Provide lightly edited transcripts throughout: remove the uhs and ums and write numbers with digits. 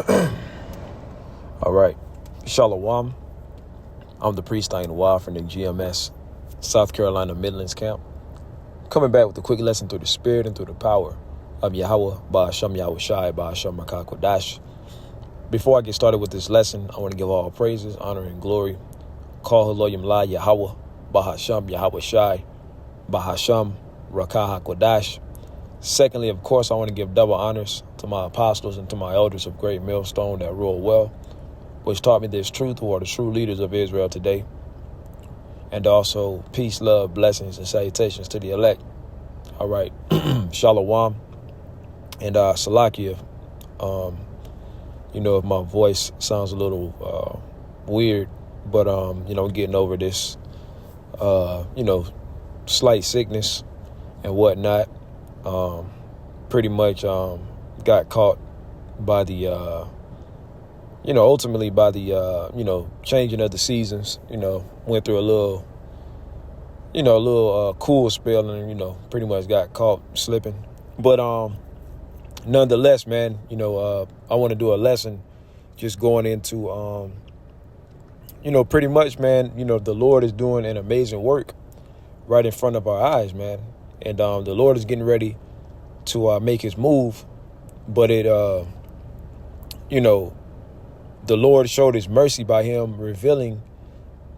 All right. Shalom. I'm the priest Ayin Wa from the GMS, South Carolina Midlands Camp. Coming back with a quick lesson through the spirit and through the power of Yahweh, Ba'asham Yahweh Shai, Ba'asham Rakah Kodash. Before I get started with this lesson, I want to give all praises, honor, and glory. Call Haloyim La Yahweh, Ba'asham Yahweh Shai, Ba'asham Rakah Kodash. Secondly, of course, I want to give double honors to my apostles and to my elders of Great Millstone that rule well, which taught me this truth, who are the true leaders of Israel today. And also peace, love, blessings, and salutations to the elect. All right. Shalom and Salakia. If my voice sounds a little weird, but getting over this slight sickness and whatnot. Pretty much got caught by the ultimately by the changing of the seasons. Went through a little cool spell, and pretty much got caught slipping. But nonetheless, man, I want to do a lesson just going into pretty much, man, the Lord is doing an amazing work right in front of our eyes, man. And the Lord is getting ready to make his move. But the Lord showed his mercy by him revealing,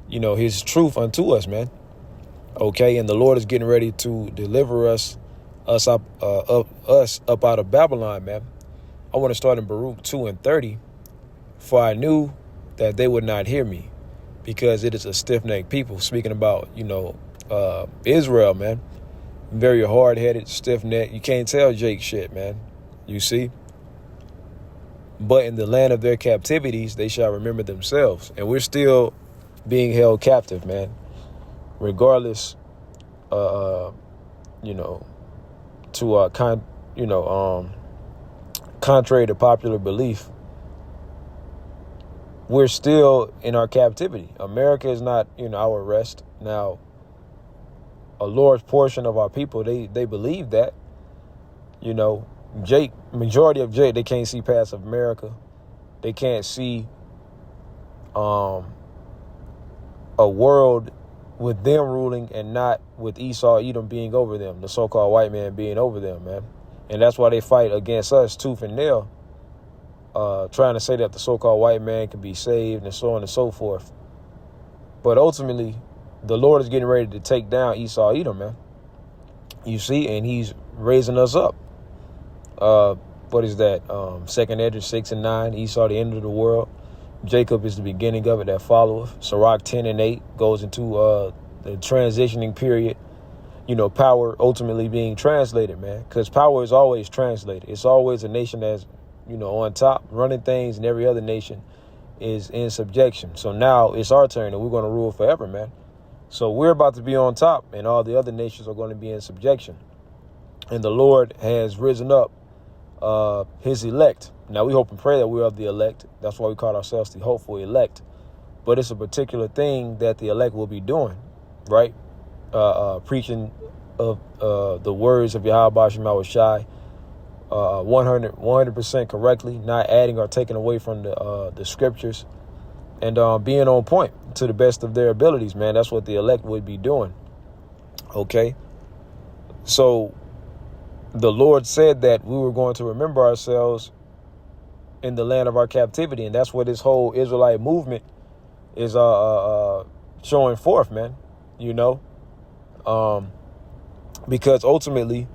his truth unto us, man. Okay. And the Lord is getting ready to deliver us up out of Babylon, man. I want to start in Baruch 2:30. For I knew that they would not hear me, because it is a stiff-necked people. Speaking about, Israel, man. Very hard-headed, stiff-necked. You can't tell Jake shit, man. You see? But in the land of their captivities, they shall remember themselves. And we're still being held captive, man. Regardless, contrary to popular belief, we're still in our captivity. America is not, our rest. Now, a large portion of our people, they believe that, majority of Jake, they can't see past America. They can't see a world with them ruling and not with Esau, Edom being over them, the so-called white man being over them, man. And that's why they fight against us tooth and nail, trying to say that the so-called white man can be saved and so on and so forth. But ultimately, the Lord is getting ready to take down Esau, Edom, man. You see, and he's raising us up. What is that? 2nd Ezra 6 and 9, Esau, the end of the world. Jacob is the beginning of it that followeth. Sirach 10 and 8 goes into the transitioning period. Power ultimately being translated, man. Because power is always translated. It's always a nation that's, on top, running things, and every other nation is in subjection. So now it's our turn, and we're going to rule forever, man. So we're about to be on top, and all the other nations are going to be in subjection. And the Lord has risen up his elect. Now, we hope and pray that we're of the elect. That's why we call ourselves the hopeful elect. But it's a particular thing that the elect will be doing, right? Preaching of the words of Yahweh Ba'asham Yahweh Shai 100% correctly, not adding or taking away from the scriptures, and being on point to the best of their abilities, man. That's what the elect would be doing. Okay. So the Lord said that we were going to remember ourselves in the land of our captivity. And that's what this whole Israelite movement is showing forth, man. Because ultimately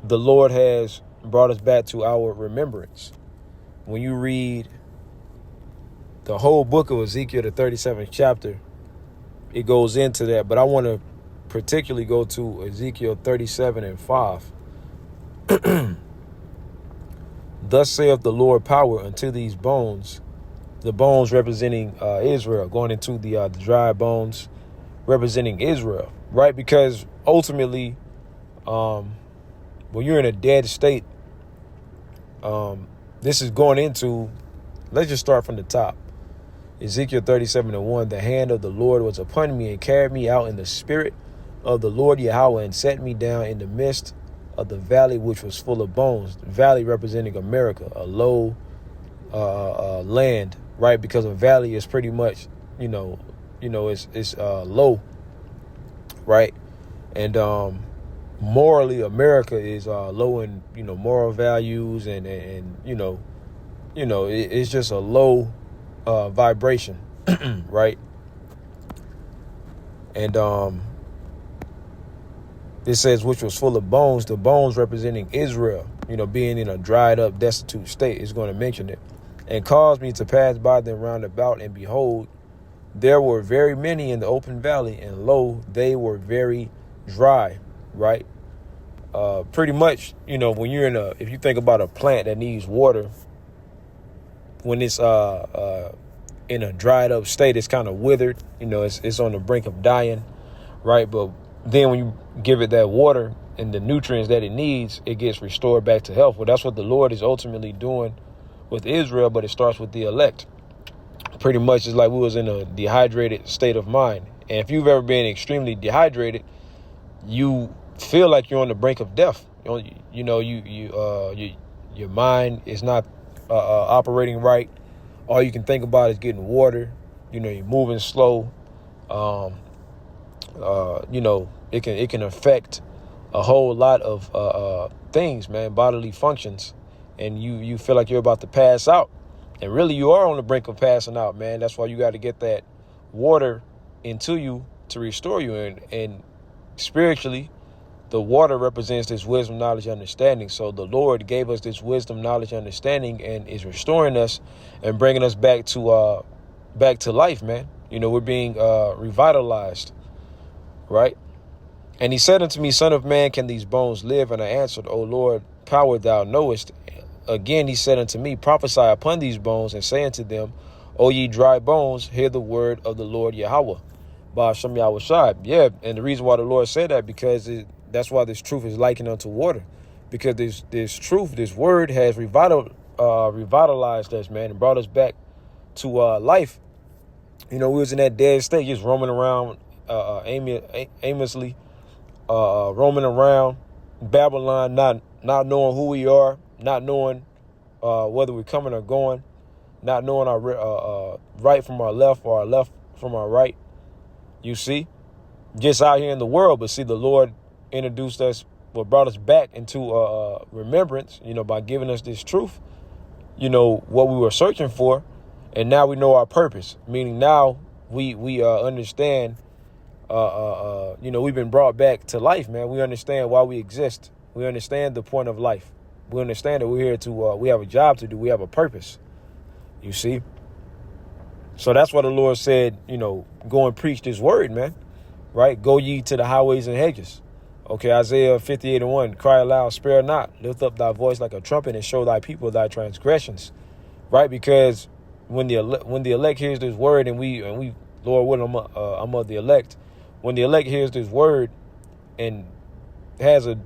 the Lord has brought us back to our remembrance. When you read the whole book of Ezekiel, the 37th chapter, it goes into that. But I want to particularly go to Ezekiel 37 and 5. Thus saith the Lord power unto these bones, the bones representing Israel, going into the dry bones representing Israel, right? Because ultimately, when you're in a dead state, this is going into, let's just start from the top. Ezekiel 37 and 1, the hand of the Lord was upon me and carried me out in the spirit of the Lord Yahweh and set me down in the midst of the valley, which was full of bones. The valley representing America, a low land, right? Because a valley is pretty much, it's low, right? And morally, America is low in, moral values, and it's just a low vibration, right? And it says, which was full of bones, the bones representing Israel, being in a dried up, destitute state, is going to mention it. And caused me to pass by them round about, and behold, there were very many in the open valley, and lo, they were very dry, right? Pretty much, when you're if you think about a plant that needs water, when it's in a dried up state, it's kind of withered, it's on the brink of dying, right? But then when you give it that water and the nutrients that it needs, it gets restored back to health. Well, that's what the Lord is ultimately doing with Israel, but it starts with the elect. Pretty much it's like we was in a dehydrated state of mind. And if you've ever been extremely dehydrated, you feel like you're on the brink of death. Your mind is not operating right. All you can think about is getting water. You're moving slow. It can affect a whole lot of things, man, bodily functions, and you feel like you're about to pass out, and really you are on the brink of passing out, man. That's why you got to get that water into you to restore you, and spiritually, the water represents this wisdom, knowledge, understanding. So the Lord gave us this wisdom, knowledge, understanding, and is restoring us and bringing us back to life, man. We're being revitalized, right? And he said unto me, Son of man, can these bones live? And I answered, O Lord, power thou knowest. Again he said unto me, prophesy upon these bones, and say unto them, O ye dry bones, hear the word of the Lord Yahweh. Ba'ashem Yahushai. Yeah, and the reason why the Lord said that, because that's why this truth is likened unto water. Because this truth, this word has revitalized us, man, and brought us back to life. We was in that dead state, just roaming around aimlessly, roaming around Babylon, not knowing who we are, not knowing whether we're coming or going, not knowing our right from our left or our left from our right. You see, just out here in the world. But see, the Lord introduced us, brought us back into remembrance, by giving us this truth, what we were searching for. And now we know our purpose, meaning now we understand, we've been brought back to life, man. We understand why we exist. We understand the point of life. We understand that we're here to, we have a job to do. We have a purpose, you see. So that's why the Lord said, go and preach this word, man, right? Go ye to the highways and hedges. Okay, Isaiah 58:1, cry aloud, spare not, lift up thy voice like a trumpet, and show thy people thy transgressions, right? Because when the elect hears this word, and we Lord willing, I'm of the elect. When the elect hears this word and has a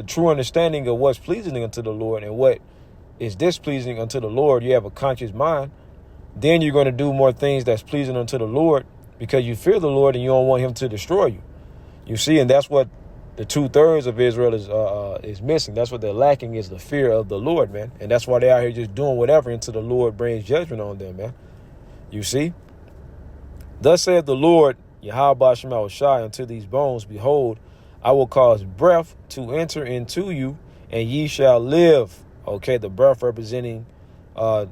true understanding of what's pleasing unto the Lord and what is displeasing unto the Lord, you have a conscious mind, then you're going to do more things that's pleasing unto the Lord, because you fear the Lord and you don't want him to destroy you. You see, and that's what the 2/3 of Israel is missing. That's what they're lacking, is the fear of the Lord, man. And that's why they're out here just doing whatever until the Lord brings judgment on them, man. You see? Thus saith the Lord, Yahweh Ba'ashem Yahushai, unto these bones, behold, I will cause breath to enter into you, and ye shall live. Okay, the breath representing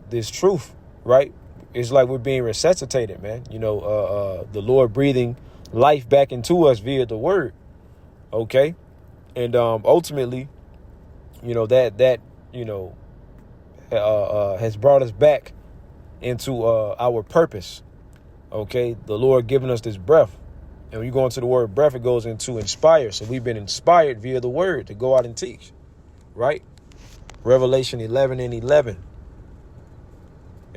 this truth, right? It's like we're being resuscitated, man. The Lord breathing life back into us via the word. Okay. And ultimately, that has brought us back into our purpose. Okay. The Lord giving us this breath. And when you go into the word breath, it goes into inspire. So we've been inspired via the word to go out and teach. Right. Revelation 11:11.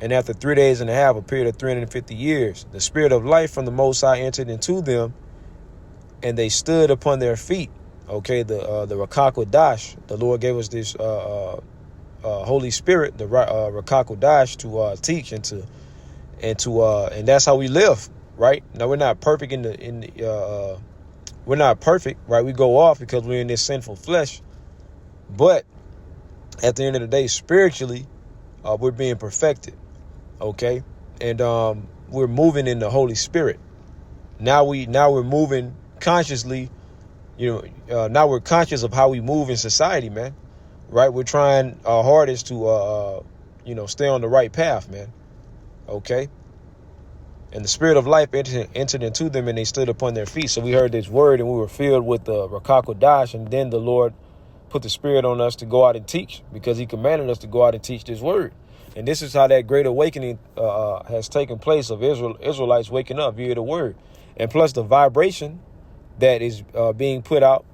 And after 3 days and a half, a period of 350 years, the spirit of life from the Most High entered into them, and they stood upon their feet. Okay, the Rakakodash, the Lord gave us this Holy Spirit, the Rakakodash, to teach and that's how we live. Right now, we're not perfect we're not perfect, right? We go off because we're in this sinful flesh, but at the end of the day, spiritually, we're being perfected. Okay. And we're moving in the Holy Spirit. Now we're moving consciously. Now we're conscious of how we move in society, man. Right? We're trying our hardest to stay on the right path, man. Okay. And the spirit of life entered into them, and they stood upon their feet. So we heard this word, and we were filled with the Rakak Kodash, and then the Lord put the spirit on us to go out and teach, because he commanded us to go out and teach this word. And this is how that great awakening has taken place of Israelites waking up via the word. And plus the vibration that is being put out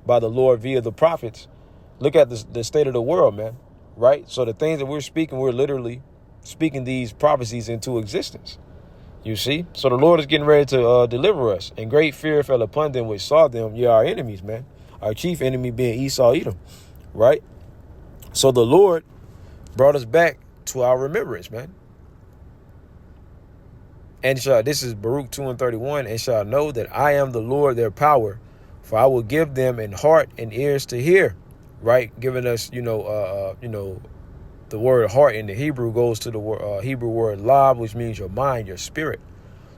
by the Lord via the prophets. Look at the state of the world, man. Right? So the things that we're speaking, we're literally speaking these prophecies into existence. You see? So the Lord is getting ready to deliver us. And great fear fell upon them which saw them. Yeah, our enemies, man. Our chief enemy being Esau, Edom. Right? So the Lord brought us back to our remembrance, man. And this is Baruch 2:31, and shall know that I am the Lord their power, for I will give them an heart and ears to hear. Right? Giving us, the word heart in the Hebrew goes to the Hebrew word lab, which means your mind, your spirit.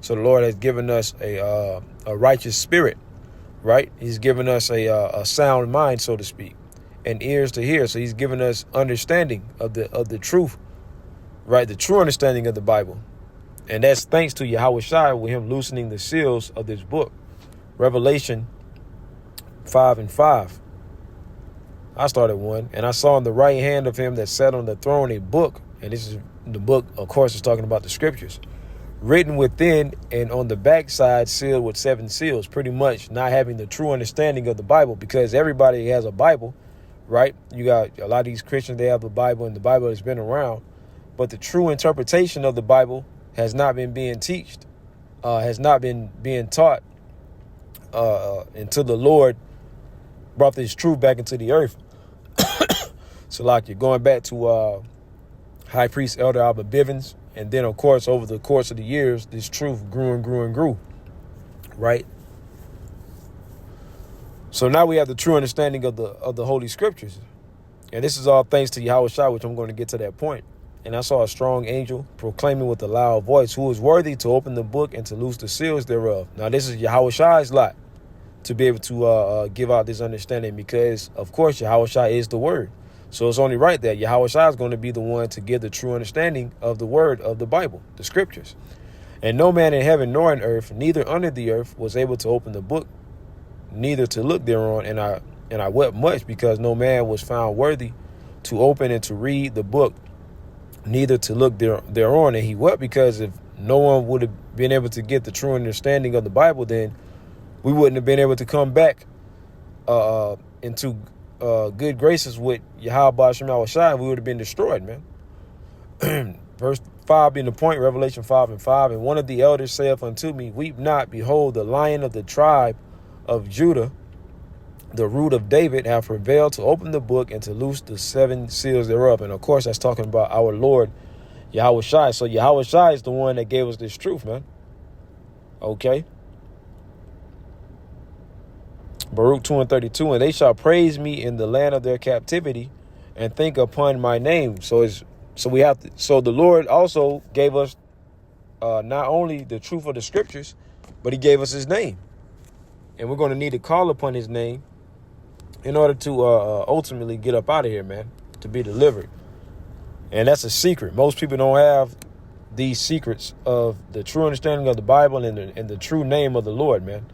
So the Lord has given us a righteous spirit, right? He's given us a sound mind, so to speak, and ears to hear. So he's given us understanding of the truth, right? The true understanding of the Bible. And that's thanks to Yahweh Shai with him loosening the seals of this book. Revelation 5:5. I started 1, and I saw in the right hand of him that sat on the throne a book, and this is the book, of course, is talking about the scriptures, written within and on the backside sealed with 7 seals, pretty much not having the true understanding of the Bible, because everybody has a Bible, right? You got a lot of these Christians, they have a Bible, and the Bible has been around, but the true interpretation of the Bible has not been being has not been being taught until the Lord brought this truth back into the earth. So like you're going back to High Priest Elder Albert Bivens, and then of course over the course of the years, this truth grew and grew and grew. Right? So now we have the true understanding of the Holy Scriptures. And this is all thanks to Yahweh Shai, which I'm going to get to that point. And I saw a strong angel proclaiming with a loud voice, who is worthy to open the book and to loose the seals thereof. Now this is Yahweh Shai's lot to be able to give out this understanding, because of course Yahweh Shai is the word. So it's only right that Yahweh Shai is going to be the one to give the true understanding of the word of the Bible, the scriptures. And no man in heaven nor in earth, neither under the earth, was able to open the book, neither to look thereon. And I wept much, because no man was found worthy to open and to read the book, neither to look thereon. And he wept because if no one would have been able to get the true understanding of the Bible, then we wouldn't have been able to come back into good graces with Yahweh Shem Shai, and we would have been destroyed, man. Verse 5 being the point, Revelation 5:5. And one of the elders saith unto me, weep not, behold, the Lion of the tribe of Judah, the root of David, hath prevailed to open the book and to loose the 7 seals thereof. And of course, that's talking about our Lord Yahweh Shai. So Yahweh Shai is the one that gave us this truth, man. Okay. Baruch 2:32, and they shall praise me in the land of their captivity, and think upon my name. So the Lord also gave us not only the truth of the scriptures, but he gave us his name. And we're going to need to call upon his name in order to ultimately get up out of here, man, to be delivered. And that's a secret. Most people don't have these secrets of the true understanding of the Bible and the true name of the Lord, man.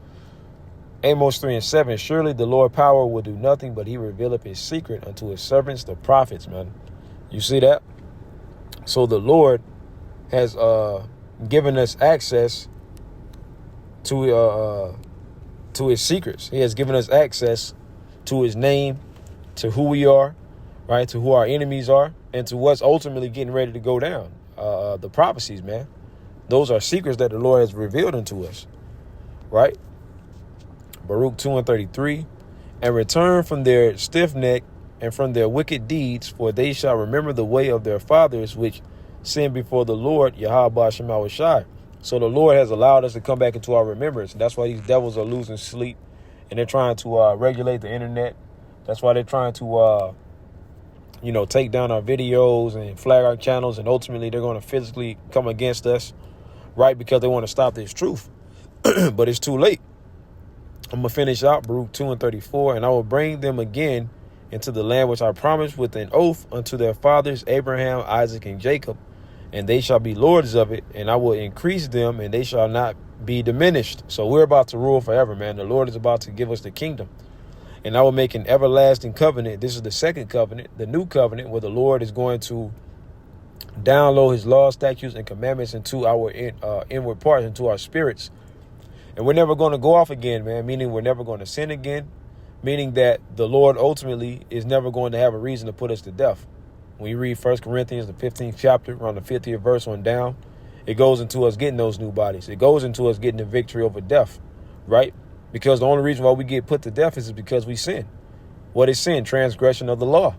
Amos 3:7, surely the Lord power will do nothing, but he revealeth his secret unto his servants, the prophets, man. You see that? So the Lord has given us access to his secrets. He has given us access to his name, to who we are, right? To who our enemies are, and to what's ultimately getting ready to go down. The prophecies, man. Those are secrets that the Lord has revealed unto us, right? Baruch 2:33, and return from their stiff neck and from their wicked deeds, for they shall remember the way of their fathers, which sinned before the Lord, Yahweh Shem Shai. So the Lord has allowed us to come back into our remembrance. That's why these devils are losing sleep, and they're trying to regulate the internet. That's why they're trying to, take down our videos and flag our channels, and ultimately they're going to physically come against us, right? Because they want to stop this truth. But it's too late. I'm going to finish out Baruch 2:34. And I will bring them again into the land which I promised with an oath unto their fathers, Abraham, Isaac, and Jacob, and they shall be lords of it, and I will increase them, and they shall not be diminished. So we're about to rule forever, man. The Lord is about to give us the kingdom. And I will make an everlasting covenant. This is the second covenant, the new covenant, where the Lord is going to download his laws, statutes, and commandments into our inward parts, into our spirits. And we're never going to go off again, man, meaning we're never going to sin again, meaning that the Lord ultimately is never going to have a reason to put us to death. When you read 1 Corinthians, the 15th chapter, around the 50th verse on down, it goes into us getting those new bodies. It goes into us getting the victory over death, right? Because the only reason why we get put to death is because we sin. What is sin? Transgression of the law.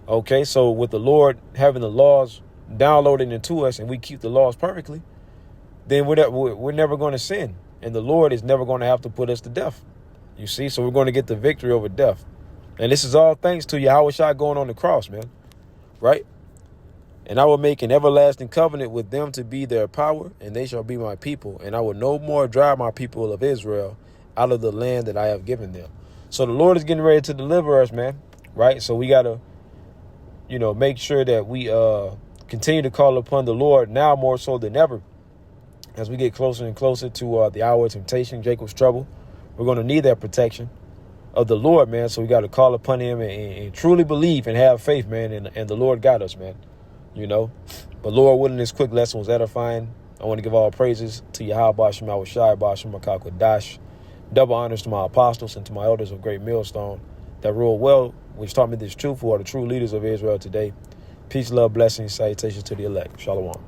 Okay, so with the Lord having the laws downloaded into us and we keep the laws perfectly, then we're never going to sin. And the Lord is never going to have to put us to death. You see, so we're going to get the victory over death. And this is all thanks to Yahweh Shai going on the cross, man. Right? And I will make an everlasting covenant with them to be their power, and they shall be my people. And I will no more drive my people of Israel out of the land that I have given them. So the Lord is getting ready to deliver us, man. Right? So we got to, make sure that we continue to call upon the Lord now more so than ever. As we get closer and closer to the hour of temptation, Jacob's trouble, we're going to need that protection of the Lord, man. So we got to call upon him and truly believe and have faith, man. And the Lord got us, man. But Lord willing, this quick lesson was edifying. I want to give all praises to Yahweh Bashem, Yahweh Shai, Bashem, Makakwa Dash. Double honors to my apostles and to my elders of Great Millstone that rule well, which taught me this truth, who are the true leaders of Israel today. Peace, love, blessings, salutations to the elect. Shalom.